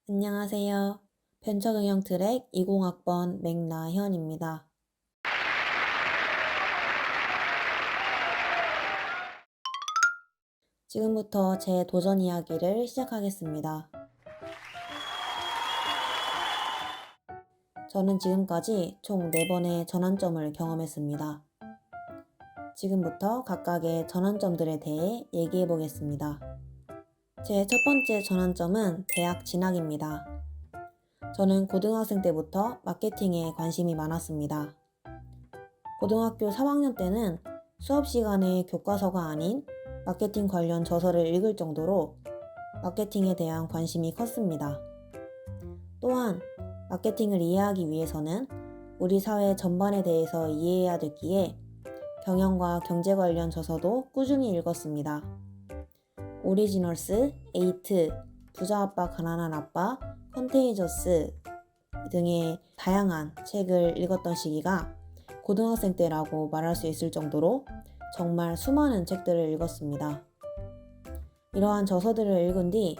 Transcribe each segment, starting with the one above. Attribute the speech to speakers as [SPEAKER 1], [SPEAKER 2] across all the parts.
[SPEAKER 1] 안녕하세요. 벤처경영 트랙 20학번 맥나현입니다. 지금부터 제 도전 이야기를 시작하겠습니다. 저는 지금까지 총 4번의 전환점을 경험했습니다. 지금부터 각각의 전환점들에 대해 얘기해 보겠습니다. 제 첫 번째 전환점은 대학 진학입니다. 저는 고등학생 때부터 마케팅에 관심이 많았습니다. 고등학교 3학년 때는 수업 시간에 교과서가 아닌 마케팅 관련 저서를 읽을 정도로 마케팅에 대한 관심이 컸습니다. 또한 마케팅을 이해하기 위해서는 우리 사회 전반에 대해서 이해해야 됐기에 경영과 경제 관련 저서도 꾸준히 읽었습니다. 오리지널스, 에이트, 부자 아빠 가난한 아빠, 컨테이저스 등의 다양한 책을 읽었던 시기가 고등학생 때라고 말할 수 있을 정도로 정말 수많은 책들을 읽었습니다. 이러한 저서들을 읽은 뒤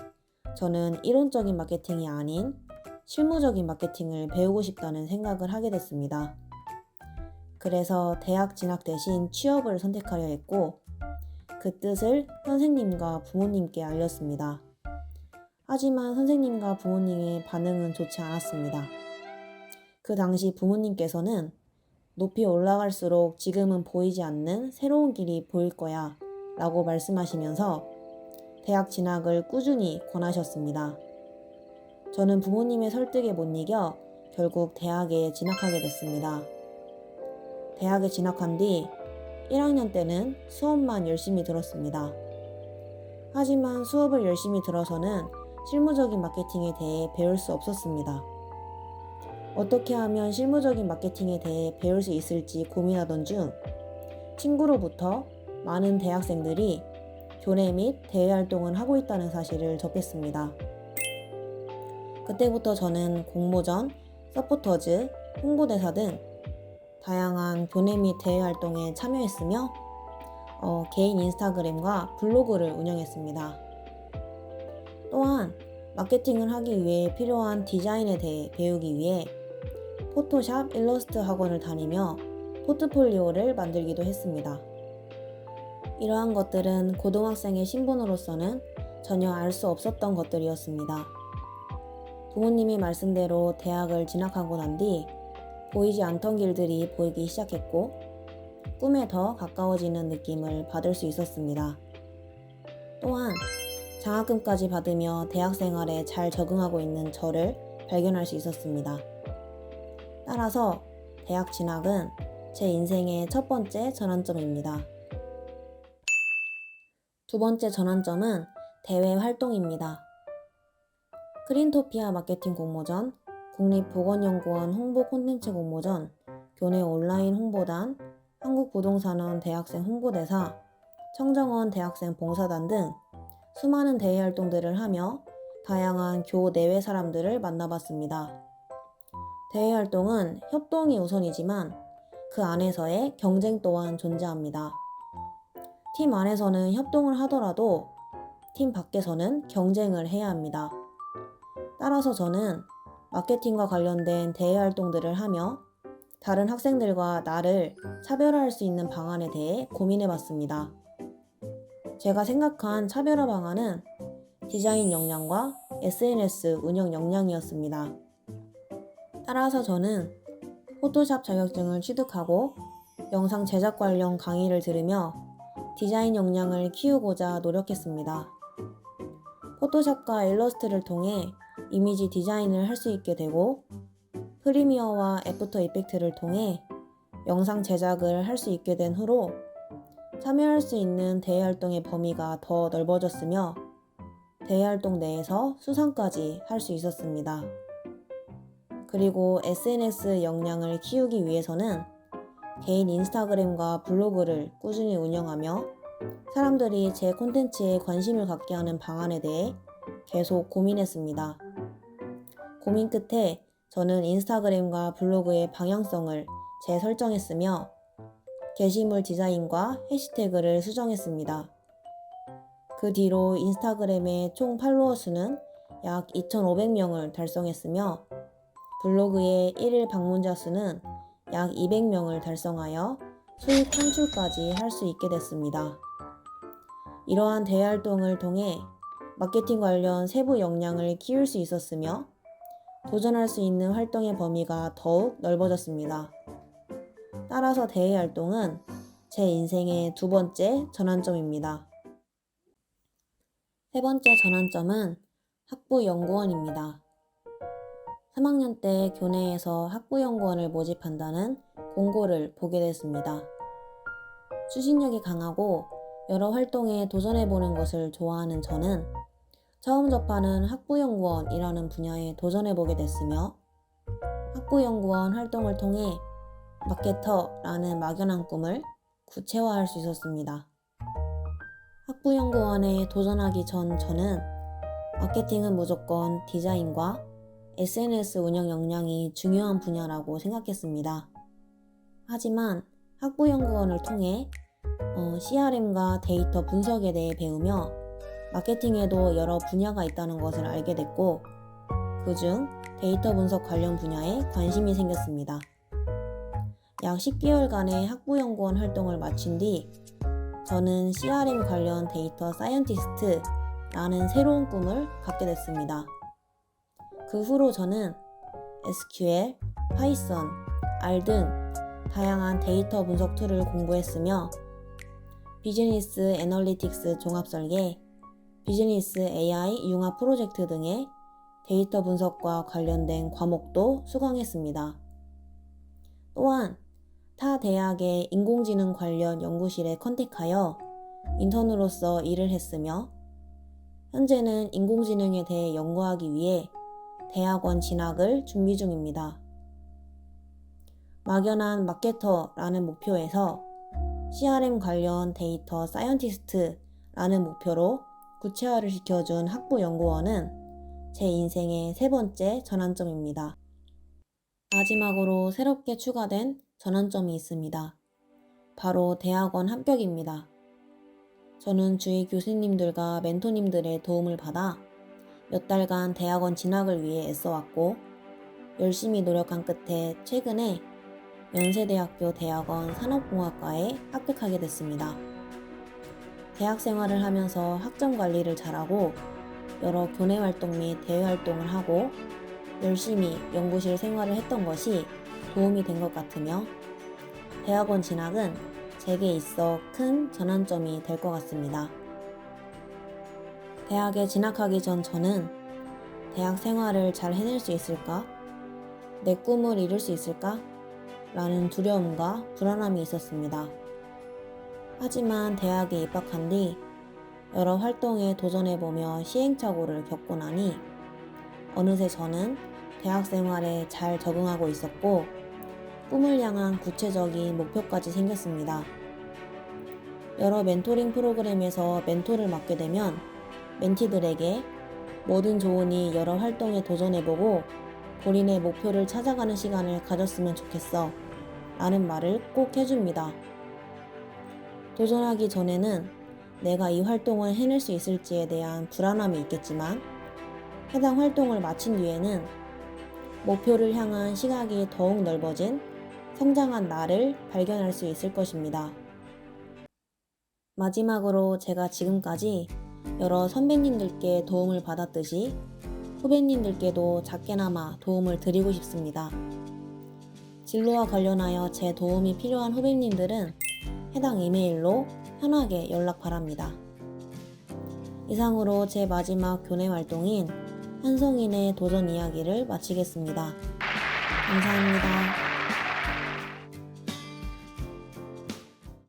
[SPEAKER 1] 저는 이론적인 마케팅이 아닌 실무적인 마케팅을 배우고 싶다는 생각을 하게 됐습니다. 그래서 대학 진학 대신 취업을 선택하려 했고 그 뜻을 선생님과 부모님께 알렸습니다. 하지만 선생님과 부모님의 반응은 좋지 않았습니다. 그 당시 부모님께서는 높이 올라갈수록 지금은 보이지 않는 새로운 길이 보일 거야 라고 말씀하시면서 대학 진학을 꾸준히 권하셨습니다. 저는 부모님의 설득에 못 이겨 결국 대학에 진학하게 됐습니다. 대학에 진학한 뒤 1학년 때는 수업만 열심히 들었습니다. 하지만 수업을 열심히 들어서는 실무적인 마케팅에 대해 배울 수 없었습니다. 어떻게 하면 실무적인 마케팅에 대해 배울 수 있을지 고민하던 중 친구로부터 많은 대학생들이 교내 및 대외 활동을 하고 있다는 사실을 접했습니다. 그때부터 저는 공모전, 서포터즈, 홍보대사 등 다양한 교내 및 대외 활동에 참여했으며 개인 인스타그램과 블로그를 운영했습니다. 또한 마케팅을 하기 위해 필요한 디자인에 대해 배우기 위해 포토샵 일러스트 학원을 다니며 포트폴리오를 만들기도 했습니다. 이러한 것들은 고등학생의 신분으로서는 전혀 알 수 없었던 것들이었습니다. 부모님의 말씀대로 대학을 진학하고 난 뒤 보이지 않던 길들이 보이기 시작했고 꿈에 더 가까워지는 느낌을 받을 수 있었습니다. 또한 장학금까지 받으며 대학 생활에 잘 적응하고 있는 저를 발견할 수 있었습니다. 따라서 대학 진학은 제 인생의 첫 번째 전환점입니다. 두 번째 전환점은 대외 활동입니다. 크린토피아 마케팅 공모전, 국립보건연구원 홍보 콘텐츠 공모전, 교내 온라인 홍보단, 한국부동산원 대학생 홍보대사, 청정원 대학생 봉사단 등 수많은 대외 활동들을 하며 다양한 교 내외 사람들을 만나봤습니다. 대외 활동은 협동이 우선이지만 그 안에서의 경쟁 또한 존재합니다. 팀 안에서는 협동을 하더라도 팀 밖에서는 경쟁을 해야 합니다. 따라서 저는 마케팅과 관련된 대외 활동들을 하며 다른 학생들과 나를 차별화할 수 있는 방안에 대해 고민해 봤습니다. 제가 생각한 차별화 방안은 디자인 역량과 SNS 운영 역량이었습니다. 따라서 저는 포토샵 자격증을 취득하고 영상 제작 관련 강의를 들으며 디자인 역량을 키우고자 노력했습니다. 포토샵과 일러스트를 통해 이미지 디자인을 할 수 있게 되고 프리미어와 애프터 이펙트를 통해 영상 제작을 할 수 있게 된 후로 참여할 수 있는 대외활동의 범위가 더 넓어졌으며 대외활동 내에서 수상까지 할 수 있었습니다. 그리고 SNS 역량을 키우기 위해서는 개인 인스타그램과 블로그를 꾸준히 운영하며 사람들이 제 콘텐츠에 관심을 갖게 하는 방안에 대해 계속 고민했습니다. 고민 끝에 저는 인스타그램과 블로그의 방향성을 재설정했으며 게시물 디자인과 해시태그를 수정했습니다. 그 뒤로 인스타그램의 총 팔로워 수는 약 2,500명을 달성했으며 블로그의 1일 방문자 수는 약 200명을 달성하여 수익 창출까지 할 수 있게 됐습니다. 이러한 대외 활동을 통해 마케팅 관련 세부 역량을 키울 수 있었으며 도전할 수 있는 활동의 범위가 더욱 넓어졌습니다. 따라서 대외 활동은 제 인생의 두 번째 전환점입니다. 세 번째 전환점은 학부연구원입니다. 3학년 때 교내에서 학부연구원을 모집한다는 공고를 보게 됐습니다. 추진력이 강하고 여러 활동에 도전해보는 것을 좋아하는 저는 처음 접하는 학부연구원이라는 분야에 도전해보게 됐으며 학부연구원 활동을 통해 마케터라는 막연한 꿈을 구체화할 수 있었습니다. 학부연구원에 도전하기 전 저는 마케팅은 무조건 디자인과 SNS 운영 역량이 중요한 분야라고 생각했습니다. 하지만 학부연구원을 통해 CRM과 데이터 분석에 대해 배우며 마케팅에도 여러 분야가 있다는 것을 알게 됐고 그중 데이터 분석 관련 분야에 관심이 생겼습니다. 약 10개월간의 학부연구원 활동을 마친 뒤 저는 CRM 관련 데이터 사이언티스트라는 새로운 꿈을 갖게 됐습니다. 그 후로 저는 SQL, 파이썬, R 등 다양한 데이터 분석 툴을 공부했으며 비즈니스 애널리틱스 종합 설계, 비즈니스 AI 융합 프로젝트 등의 데이터 분석과 관련된 과목도 수강했습니다. 또한 타 대학의 인공지능 관련 연구실에 컨택하여 인턴으로서 일을 했으며 현재는 인공지능에 대해 연구하기 위해 대학원 진학을 준비 중입니다. 막연한 마케터라는 목표에서 CRM 관련 데이터 사이언티스트라는 목표로 구체화를 시켜준 학부연구원은 제 인생의 세 번째 전환점입니다. 마지막으로 새롭게 추가된 전환점이 있습니다. 바로 대학원 합격입니다. 저는 주위 교수님들과 멘토님들의 도움을 받아 몇 달간 대학원 진학을 위해 애써왔고 열심히 노력한 끝에 최근에 연세대학교 대학원 산업공학과에 합격하게 됐습니다. 대학 생활을 하면서 학점 관리를 잘하고 여러 교내 활동 및 대외 활동을 하고 열심히 연구실 생활을 했던 것이 도움이 된 것 같으며 대학원 진학은 제게 있어 큰 전환점이 될 것 같습니다. 대학에 진학하기 전 저는 대학 생활을 잘 해낼 수 있을까? 내 꿈을 이룰 수 있을까? 라는 두려움과 불안함이 있었습니다. 하지만 대학에 입학한 뒤 여러 활동에 도전해보며 시행착오를 겪고 나니 어느새 저는 대학 생활에 잘 적응하고 있었고 꿈을 향한 구체적인 목표까지 생겼습니다. 여러 멘토링 프로그램에서 멘토를 맡게 되면 멘티들에게 뭐든 좋으니 여러 활동에 도전해보고 본인의 목표를 찾아가는 시간을 가졌으면 좋겠어 라는 말을 꼭 해줍니다. 도전하기 전에는 내가 이 활동을 해낼 수 있을지에 대한 불안함이 있겠지만 해당 활동을 마친 뒤에는 목표를 향한 시각이 더욱 넓어진 성장한 나를 발견할 수 있을 것입니다. 마지막으로 제가 지금까지 여러 선배님들께 도움을 받았듯이 후배님들께도 작게나마 도움을 드리고 싶습니다. 진로와 관련하여 제 도움이 필요한 후배님들은 해당 이메일로 편하게 연락 바랍니다. 이상으로 제 마지막 교내 활동인 한송인의 도전 이야기를 마치겠습니다. 감사합니다.